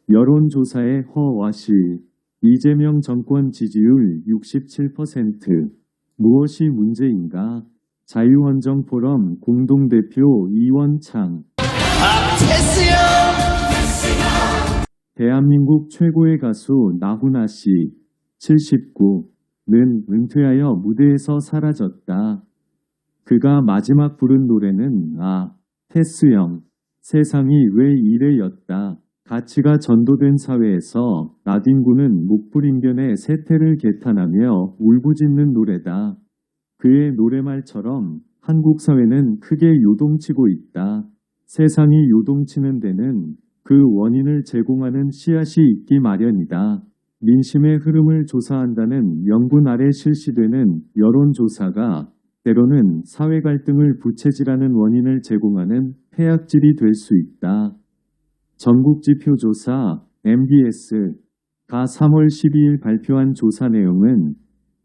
여론조사의 허와시 이재명 정권 지지율 67%. 무엇이 문제인가? 자유헌정포럼 공동대표 이원창. 대한민국 최고의 가수 나훈아 씨 79는 은퇴하여 무대에서 사라졌다. 그가 마지막 부른 노래는 테스형 세상이 왜 이래였다. 가치가 전도된 사회에서 나딘구는 목불인견의 세태를 개탄하며 울부짖는 노래다. 그의 노래말처럼 한국 사회는 크게 요동치고 있다. 세상이 요동치는 데는 그 원인을 제공하는 씨앗이 있기 마련이다. 민심의 흐름을 조사한다는 명분 아래 실시되는 여론조사가 때로는 사회 갈등을 부채질하는 원인을 제공하는 폐악질이 될 수 있다. 전국지표조사 MBS가 3월 12일 발표한 조사 내용은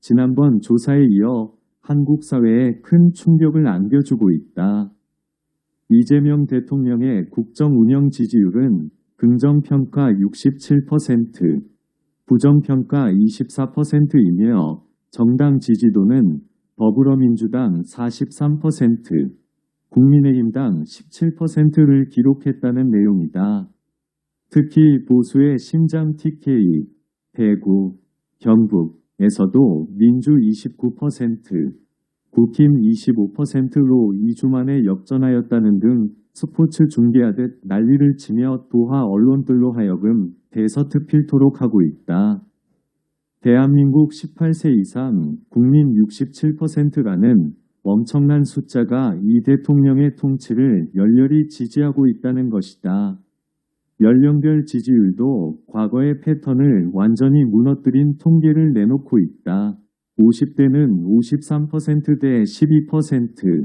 지난번 조사에 이어 한국 사회에 큰 충격을 안겨주고 있다. 이재명 대통령의 국정 운영 지지율은 긍정평가 67%, 부정평가 24%이며 정당 지지도는 더불어민주당 43%, 국민의힘당 17%를 기록했다는 내용이다. 특히 보수의 신장 TK, 대구, 경북에서도 민주 29%, 국힘 25%로 2주 만에 역전하였다는 등 스포츠 중계하듯 난리를 치며 도하 언론들로 하여금 대서특필토록 하고 있다. 대한민국 18세 이상 국민 67%라는 엄청난 숫자가 이 대통령의 통치를 열렬히 지지하고 있다는 것이다. 연령별 지지율도 과거의 패턴을 완전히 무너뜨린 통계를 내놓고 있다. 50대는 53%대 12%,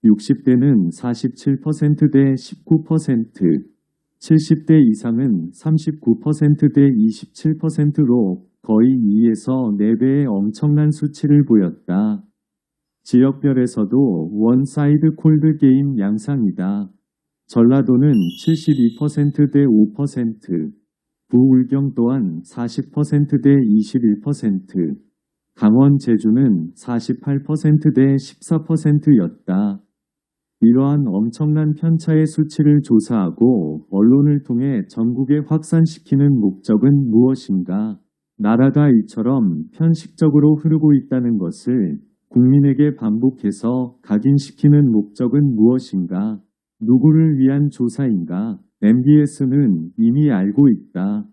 60대는 47%대 19%, 70대 이상은 39%대 27%로 거의 2에서 4배의 엄청난 수치를 보였다. 지역별에서도 원사이드 콜드 게임 양상이다. 전라도는 72%대 5%, 부울경 또한 40%대 21%, 강원 제주는 48%대 14%였다. 이러한 엄청난 편차의 수치를 조사하고 언론을 통해 전국에 확산시키는 목적은 무엇인가? 나라가 이처럼 편식적으로 흐르고 있다는 것을 국민에게 반복해서 각인시키는 목적은 무엇인가? 누구를 위한 조사인가? MBS는 이미 알고 있다.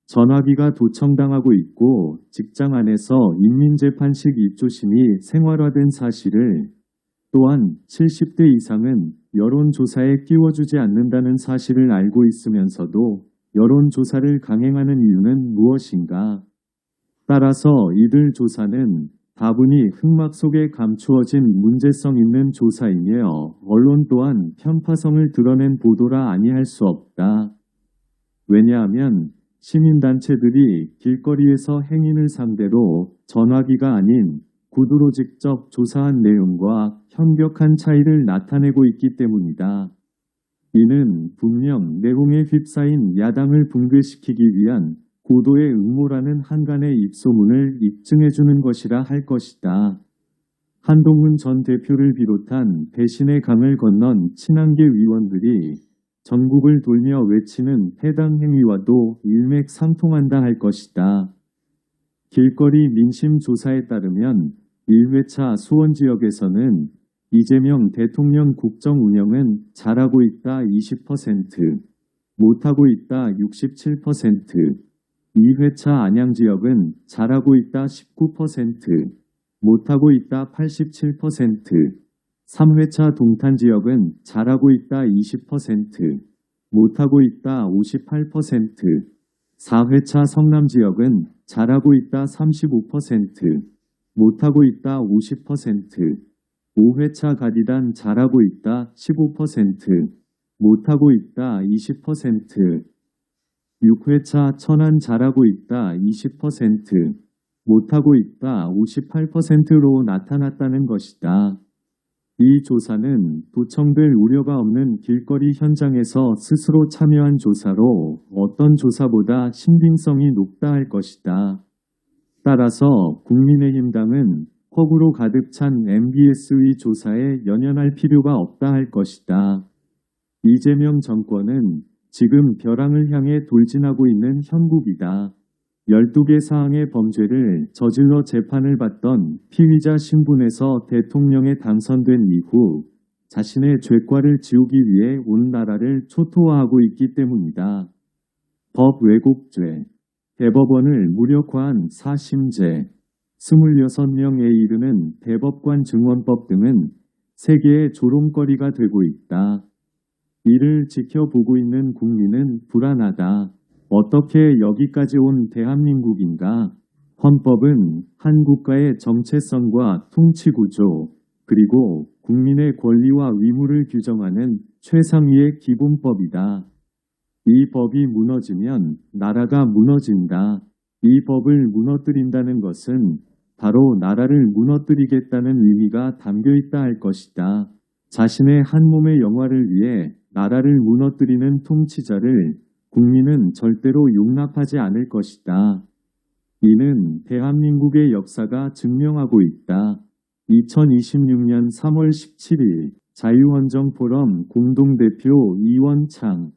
전화기가 도청당하고 있고 직장 안에서 인민재판식 입조심이 생활화된 사실을, 또한 70대 이상은 여론조사에 끼워주지 않는다는 사실을 알고 있으면서도 여론조사를 강행하는 이유는 무엇인가? 따라서 이들 조사는 다분히 흑막 속에 감추어진 문제성 있는 조사이며 언론 또한 편파성을 드러낸 보도라 아니할 수 없다. 왜냐하면 시민단체들이 길거리에서 행인을 상대로 전화기가 아닌 구두로 직접 조사한 내용과 현격한 차이를 나타내고 있기 때문이다. 이는 분명 내홍에 휩싸인 야당을 붕괴시키기 위한 고도의 음모라는 한간의 입소문을 입증해주는 것이라 할 것이다. 한동훈 전 대표를 비롯한 배신의 강을 건넌 친한계 위원들이 전국을 돌며 외치는 해당 행위와도 일맥상통한다 할 것이다. 길거리 민심 조사에 따르면 1회차 수원 지역에서는 이재명 대통령 국정 운영은 잘하고 있다 20%, 못하고 있다 67%, 2회차 안양 지역은 잘하고 있다 19%, 못하고 있다 87%, 3회차 동탄 지역은 잘하고 있다 20%, 못하고 있다 58%, 4회차 성남 지역은 잘하고 있다 35%, 못하고 있다 50%, 5회차 가디단 잘하고 있다 15%, 못하고 있다 20%, 6회차 천안 잘하고 있다 20%, 못하고 있다 58%로 나타났다는 것이다. 이 조사는 도청될 우려가 없는 길거리 현장에서 스스로 참여한 조사로 어떤 조사보다 신빙성이 높다 할 것이다. 따라서 국민의힘당은 허구로 가득 찬 MBS의 조사에 연연할 필요가 없다 할 것이다. 이재명 정권은 지금 벼랑을 향해 돌진하고 있는 형국이다. 12개 사항의 범죄를 저질러 재판을 받던 피의자 신분에서 대통령에 당선된 이후 자신의 죄과를 지우기 위해 온 나라를 초토화하고 있기 때문이다. 법 왜곡죄, 대법원을 무력화한 사심죄, 26명에 이르는 대법관 증언법 등은 세계의 조롱거리가 되고 있다. 이를 지켜보고 있는 국민은 불안하다. 어떻게 여기까지 온 대한민국인가? 헌법은 한 국가의 정체성과 통치구조, 그리고 국민의 권리와 의무를 규정하는 최상위의 기본법이다. 이 법이 무너지면 나라가 무너진다. 이 법을 무너뜨린다는 것은 바로 나라를 무너뜨리겠다는 의미가 담겨 있다 할 것이다. 자신의 한 몸의 영화를 위해 나라를 무너뜨리는 통치자를 국민은 절대로 용납하지 않을 것이다. 이는 대한민국의 역사가 증명하고 있다. 2026년 3월 17일 자유헌정포럼 공동대표 이원창